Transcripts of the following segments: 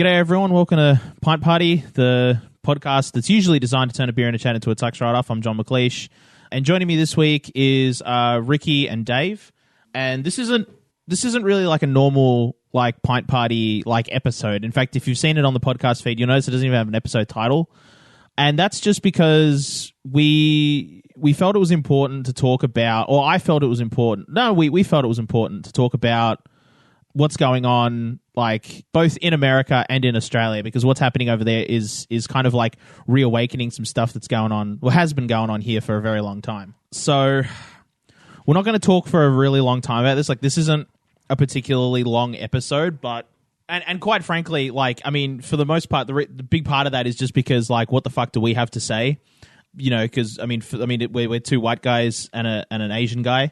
G'day everyone, welcome to Pint Party, the podcast that's usually designed to turn a beer and a chat into a tucks right off. I'm John McLeish, and joining me this week is Ricki and Dave. And this isn't really like a normal like Pint Party like episode. In fact, if you've seen it on the podcast feed, you'll notice it doesn't even have an episode title. And that's just because we felt it was important to talk about, or I felt it was important. No, we felt it was important to talk about what's going on, like both in America and in Australia, because what's happening over there is kind of like reawakening some stuff that's going on, or has been going on here for a very long time. So we're not going to talk for a really long time about this. Like, this isn't a particularly long episode, but and quite frankly, like, I mean, for the most part, the big part of that is just because, like, what the fuck do we have to say? You know, because we're two white guys and an Asian guy.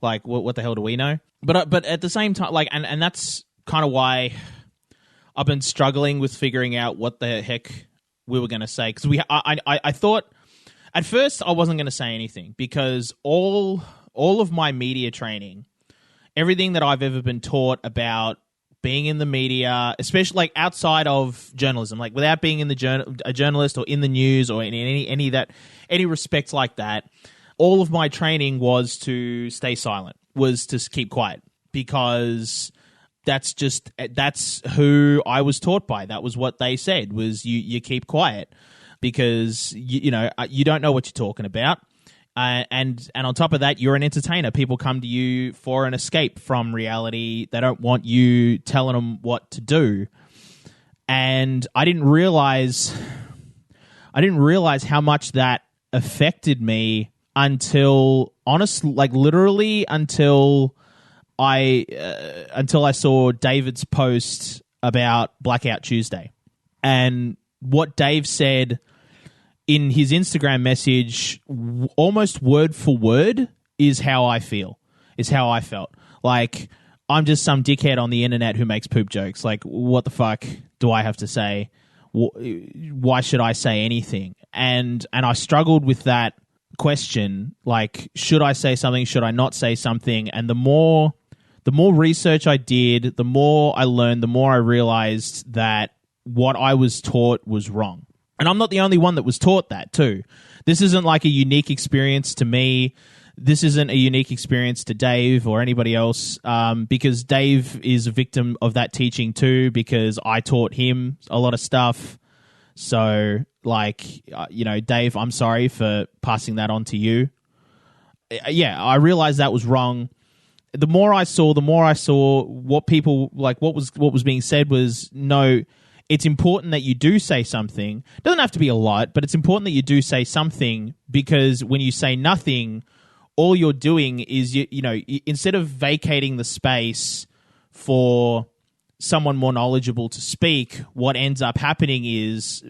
Like, what the hell do we know? But at the same time, like, and that's kind of why I've been struggling with figuring out what the heck we were going to say, because I thought at first I wasn't going to say anything, because all of my media training, everything that I've ever been taught about being in the media, especially like outside of journalism, like without being in a journalist or in the news or in any respect like that, all of my training was to stay silent, was to keep quiet, because that's who I was taught by. That was what they said, was you keep quiet because you don't know what you're talking about. And on top of that, you're an entertainer. People come to you for an escape from reality. They don't want you telling them what to do. And I didn't realize how much that affected me until, honestly, like literally until I saw David's post about Blackout Tuesday. And what Dave said in his Instagram message, almost word for word, is how I felt. Like, I'm just some dickhead on the internet who makes poop jokes. Like, what the fuck do I have to say? Why should I say anything? And I struggled with that question. Like, should I say something? Should I not say something? And the more research I did, the more I learned, the more I realized that what I was taught was wrong. And I'm not the only one that was taught that too. This isn't like a unique experience to me. This isn't a unique experience to Dave or anybody else, because Dave is a victim of that teaching too, because I taught him a lot of stuff. So, like, Dave, I'm sorry for passing that on to you. Yeah, I realized that was wrong. The more I saw what people, like, what was being said was, no, it's important that you do say something. It doesn't have to be a lot, but it's important that you do say something, because when you say nothing, all you're doing is, instead of vacating the space for someone more knowledgeable to speak, what ends up happening is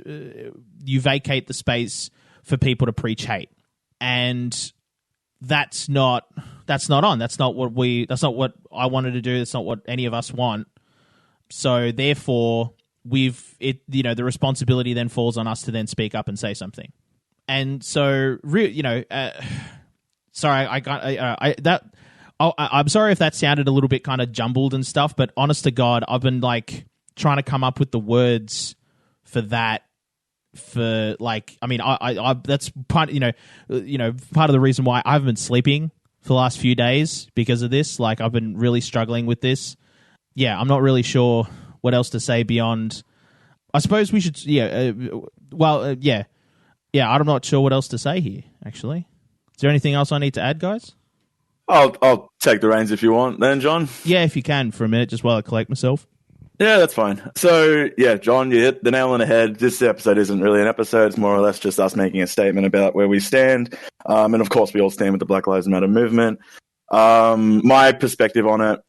you vacate the space for people to preach hate. And that's not on. That's not what I wanted to do. That's not what any of us want. So therefore, the responsibility then falls on us to then speak up and say something. And so, sorry, I'm sorry if that sounded a little bit kind of jumbled and stuff, but honest to God, I've been like trying to come up with the words for that. For like, I mean, I that's part, part of the reason why I haven't been sleeping for the last few days because of this. Like, I've been really struggling with this. Yeah, I'm not really sure what else to say beyond. I suppose we should. I'm not sure what else to say here. Actually, is there anything else I need to add, guys? I'll take the reins if you want, then, John. Yeah, if you can, for a minute, just while I collect myself. Yeah, that's fine. So, yeah, John, you hit the nail on the head. This episode isn't really an episode. It's more or less just us making a statement about where we stand. And, of course, we all stand with the Black Lives Matter movement. My perspective on it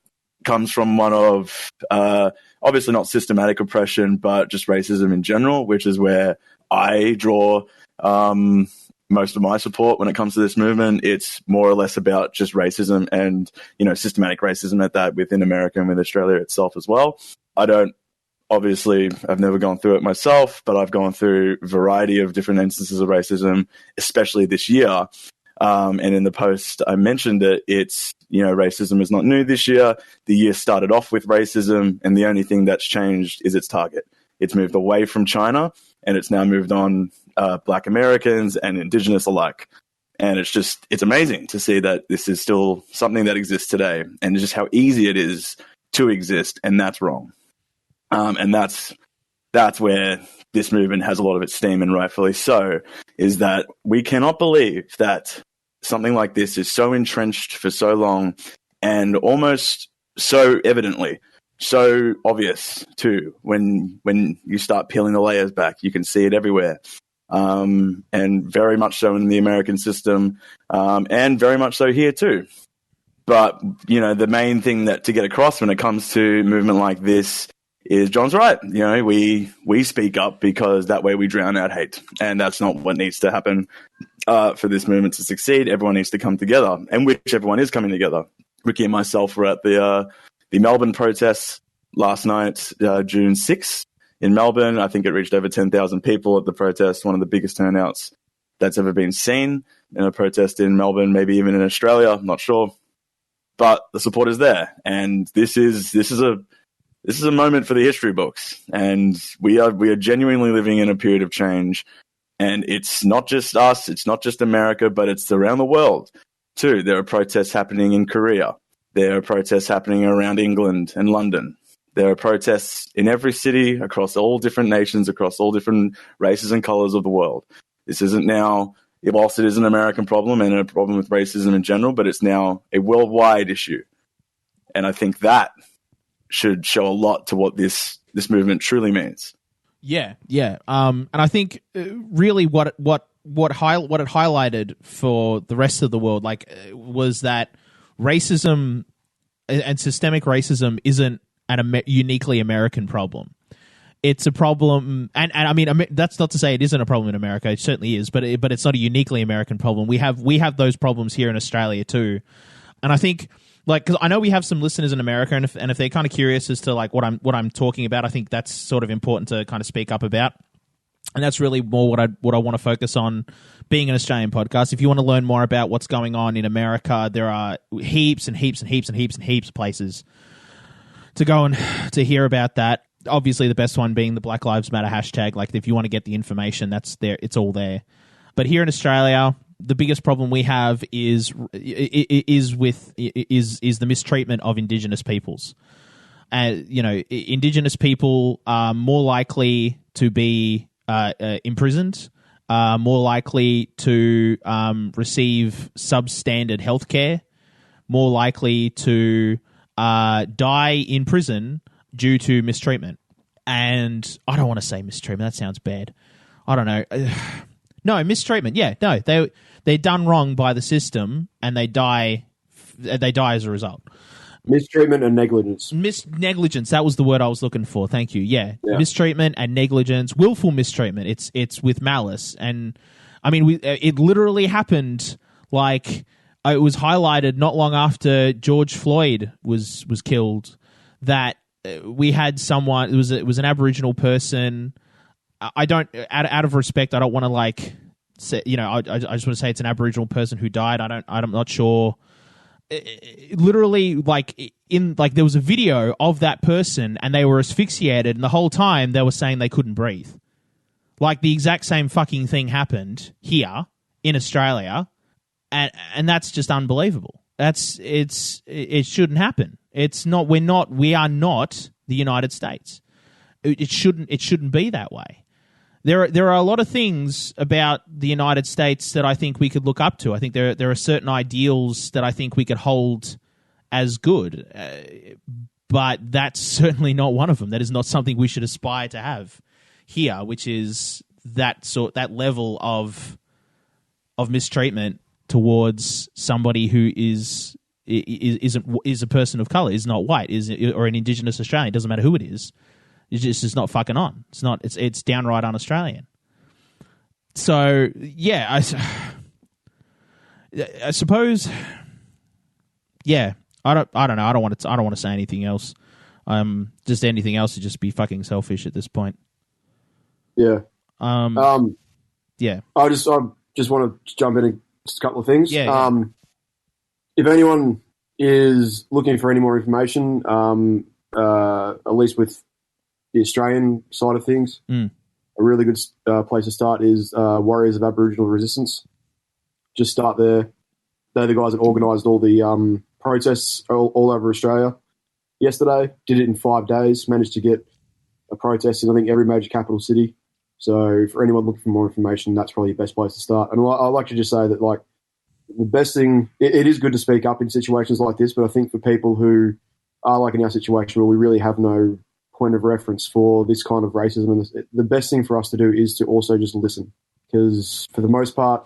comes from one of, obviously not systematic oppression, but just racism in general, which is where I draw most of my support when it comes to this movement. It's more or less about just racism and, systematic racism at that within America and with Australia itself as well. I've never gone through it myself, but I've gone through a variety of different instances of racism, especially this year. And in the post, I mentioned that it's, racism is not new this year. The year started off with racism, and the only thing that's changed is its target. It's moved away from China, and it's now moved on Black Americans and Indigenous alike. And it's amazing to see that this is still something that exists today, and just how easy it is to exist, and that's wrong. And that's where this movement has a lot of its steam, and rightfully so, is that we cannot believe that something like this is so entrenched for so long, and almost so evidently, so obvious too. When you start peeling the layers back, you can see it everywhere. And very much so in the American system, and very much so here too. But, the main thing to get across when it comes to movement like this is John's right. We speak up because that way we drown out hate. And that's not what needs to happen for this movement to succeed. Everyone needs to come together, and which everyone is coming together. Ricki and myself were at the Melbourne protests last night, June 6th. In Melbourne, I think it reached over 10,000 people at the protest, one of the biggest turnouts that's ever been seen in a protest in Melbourne, maybe even in Australia, I'm not sure. But the support is there, and this is a moment for the history books, and we are genuinely living in a period of change, and it's not just us, it's not just America, but it's around the world too. There are protests happening in Korea, there are protests happening around England and London. There are protests in every city across all different nations, across all different races and colors of the world. This isn't now, whilst it is an American problem and a problem with racism in general, but it's now a worldwide issue. And I think that should show a lot to what this movement truly means. Yeah. And I think really what it highlighted for the rest of the world, was that racism and systemic racism isn't a uniquely American problem. It's a problem, and I mean, that's not to say it isn't a problem in America. It certainly is, but it's not a uniquely American problem. We have those problems here in Australia too, and I think, because I know we have some listeners in America, and if they're kind of curious as to what I'm talking about, I think that's sort of important to kind of speak up about, and that's really more what I want to focus on. Being an Australian podcast, if you want to learn more about what's going on in America, there are heaps and heaps and heaps and heaps and heaps of places to go and to hear about that. Obviously, the best one being the Black Lives Matter hashtag. If you want to get the information, that's there. It's all there. But here in Australia, the biggest problem we have is the mistreatment of Indigenous peoples. Indigenous people are more likely to be imprisoned, more likely to receive substandard healthcare, more likely to die in prison due to mistreatment. And I don't want to say mistreatment. That sounds bad. I don't know. No, mistreatment. Yeah, no, they're done wrong by the system, and they die as a result. Mistreatment and negligence. Negligence. That was the word I was looking for. Thank you. Yeah. Mistreatment and negligence, willful mistreatment. It's with malice, and I mean, it literally happened. It was highlighted not long after George Floyd was killed that we had someone. It was an Aboriginal person. I don't, out of respect, I don't want to say, I just want to say it's an Aboriginal person who died. I'm not sure. Literally, there was a video of that person, and they were asphyxiated, and the whole time they were saying they couldn't breathe. The exact same fucking thing happened here in Australia. And that's just unbelievable. It shouldn't happen. We are not the United States. It shouldn't be that way. There are a lot of things about the United States that I think we could look up to. I think there are certain ideals that I think we could hold as good, but that's certainly not one of them. That is not something we should aspire to have here, which is that level of mistreatment towards somebody who is a person of color, is not white, or an Indigenous Australian. It doesn't matter who it is. It's not fucking on. It's downright un-Australian. So yeah, I suppose. Yeah, I don't know. I don't want to say anything else. Just anything else would just be fucking selfish at this point. Yeah. Yeah. I just want to jump in just a couple of things. Yeah. If anyone is looking for any more information, at least with the Australian side of things. Mm. A really good place to start is Warriors of Aboriginal Resistance. Just start there. They're the guys that organised all the protests all over Australia yesterday. Did it in 5 days. Managed to get a protest in, I think, every major capital city. So for anyone looking for more information, that's probably the best place to start. And I'd like to just say that, like, the best thing, it is good to speak up in situations like this, but I think for people who are like in our situation where we really have no point of reference for this kind of racism, the best thing for us to do is to also just listen. Because for the most part,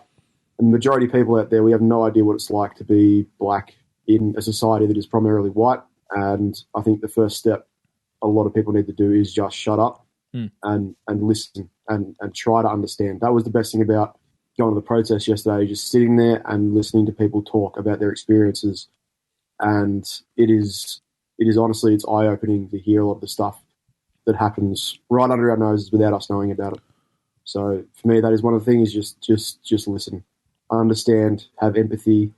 the majority of people out there, we have no idea what it's like to be black in a society that is primarily white. And I think the first step a lot of people need to do is just shut up and listen and try to understand. That was the best thing about going to the protest yesterday, just sitting there and listening to people talk about their experiences. And it is honestly, it's eye-opening to hear a lot of the stuff that happens right under our noses without us knowing about it. So for me, that is one of the things, just listen, understand, have empathy.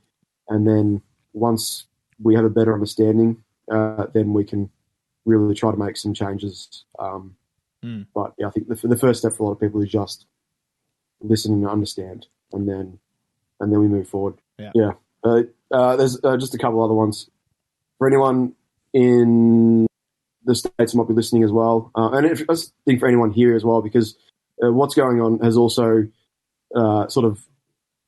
And then once we have a better understanding, then we can really try to make some changes. But yeah, I think the first step for a lot of people is just listen and understand, and then we move forward. Yeah. There's just a couple other ones for anyone in the States who might be listening as well, and I think for anyone here as well, because what's going on has also sort of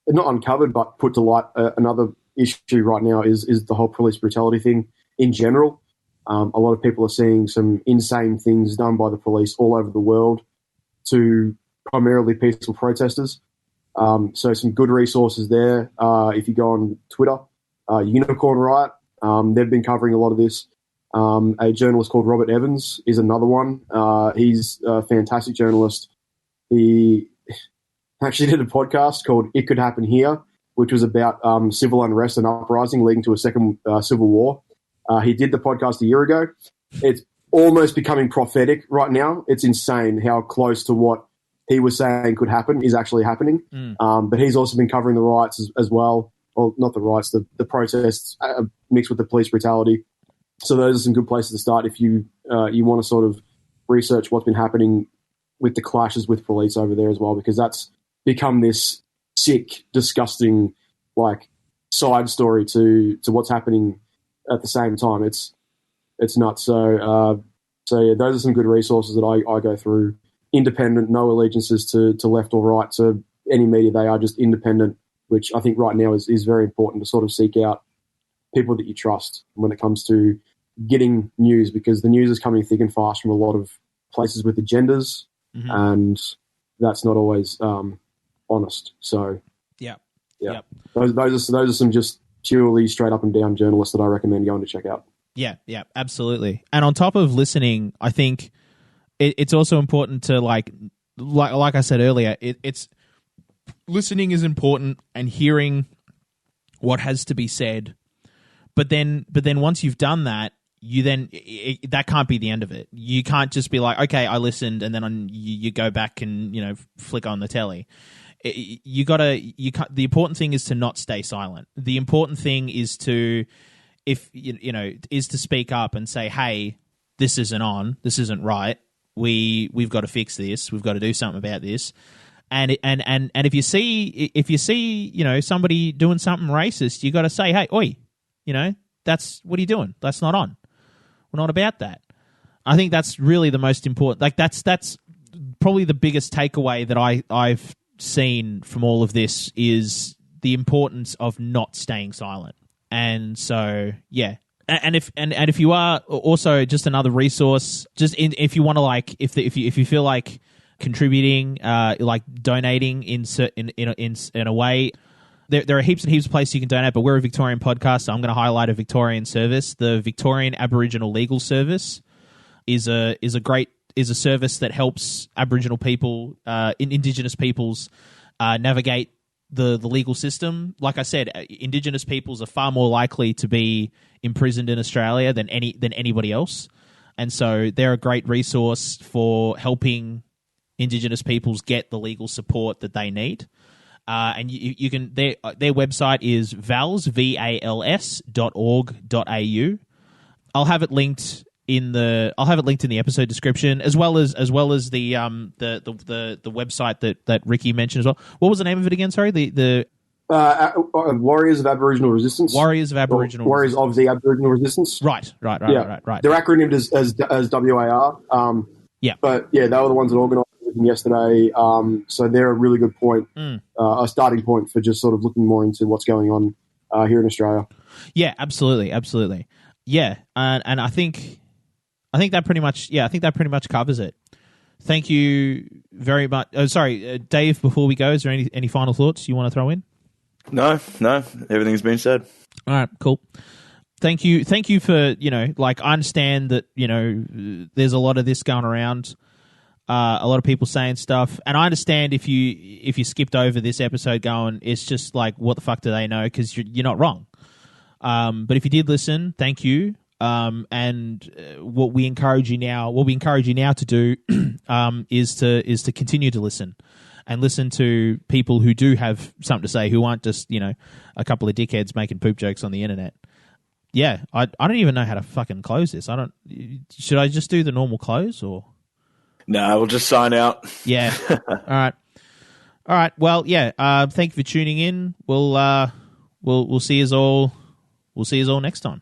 not uncovered but put to light another issue right now is the whole police brutality thing in general. A lot of people are seeing some insane things done by the police all over the world to primarily peaceful protesters. So some good resources there. If you go on Twitter, Unicorn Riot, they've been covering a lot of this. A journalist called Robert Evans is another one. He's a fantastic journalist. He actually did a podcast called It Could Happen Here, which was about civil unrest and uprising leading to a second civil war. He did the podcast a year ago. It's almost becoming prophetic right now. It's insane how close to what he was saying could happen is actually happening. But he's also been covering the riots as well. Well, not the riots, the protests mixed with the police brutality. So those are some good places to start if you want to sort of research what's been happening with the clashes with police over there as well, because that's become this sick, disgusting, like, side story to what's happening at the same time. It's nuts. So yeah, those are some good resources that I go through. Independent, no allegiances to left or right, to any media. They are just independent, which I think right now is very important to sort of seek out people that you trust when it comes to getting news, because the news is coming thick and fast from a lot of places with agendas, and that's not always honest. So yeah. Those are some just purely straight up and down journalists that I recommend going to check out. Yeah, absolutely. And on top of listening, I think it's also important to like I said earlier, it's listening is important and hearing what has to be said. But then once you've done that, that can't be the end of it. You can't just be like, okay, I listened, and then you go back and flick on the telly. The important thing is to not stay silent. The important thing is to speak up and say, hey, this isn't on, this isn't right. We've got to fix this. We've got to do something about this. And if you see somebody doing something racist, you got to say, hey, oi, that's what are you doing? That's not on. We're not about that. I think that's really the most important. Like that's probably the biggest takeaway that I've seen from all of this is the importance of not staying silent. And so, yeah. And if you are also just another resource, just if you want to if you feel like contributing, like donating in a way, there are heaps and heaps of places you can donate. But we're a Victorian podcast, so I'm going to highlight a Victorian service. The Victorian Aboriginal Legal Service is a service that helps Aboriginal people, Indigenous peoples, navigate the legal system. Like I said, Indigenous peoples are far more likely to be imprisoned in Australia than anybody else, and so they're a great resource for helping Indigenous peoples get the legal support that they need. And you can their website is vals.org.au. I'll have it linked I'll have it linked in the episode description, as well as the website that Ricki mentioned as well. What was the name of it again? Sorry, the Warriors of Aboriginal Resistance. Warriors of Aboriginal Warriors of the Aboriginal Resistance. Right. They're Right. acronymed as WAR. Yeah. But yeah, they were the ones that organised everything yesterday. So they're a really good point, a starting point for just sort of looking more into what's going on here in Australia. Yeah, absolutely. Yeah, and I think that pretty much covers it. Thank you very much. Oh, sorry, Dave. Before we go, is there any final thoughts you want to throw in? No, everything's been said. All right, cool. Thank you for, I understand that, there's a lot of this going around, a lot of people saying stuff, and I understand if you skipped over this episode going, it's just like, what the fuck do they know? Because you're not wrong. But if you did listen, thank you. And what we encourage you now to do is to continue to listen. And listen to people who do have something to say, who aren't just, a couple of dickheads making poop jokes on the internet. Yeah, I don't even know how to fucking close this. Should I just do the normal close or? No, we'll just sign out. Yeah. All right. Well, yeah. Thank you for tuning in. We'll see you all next time.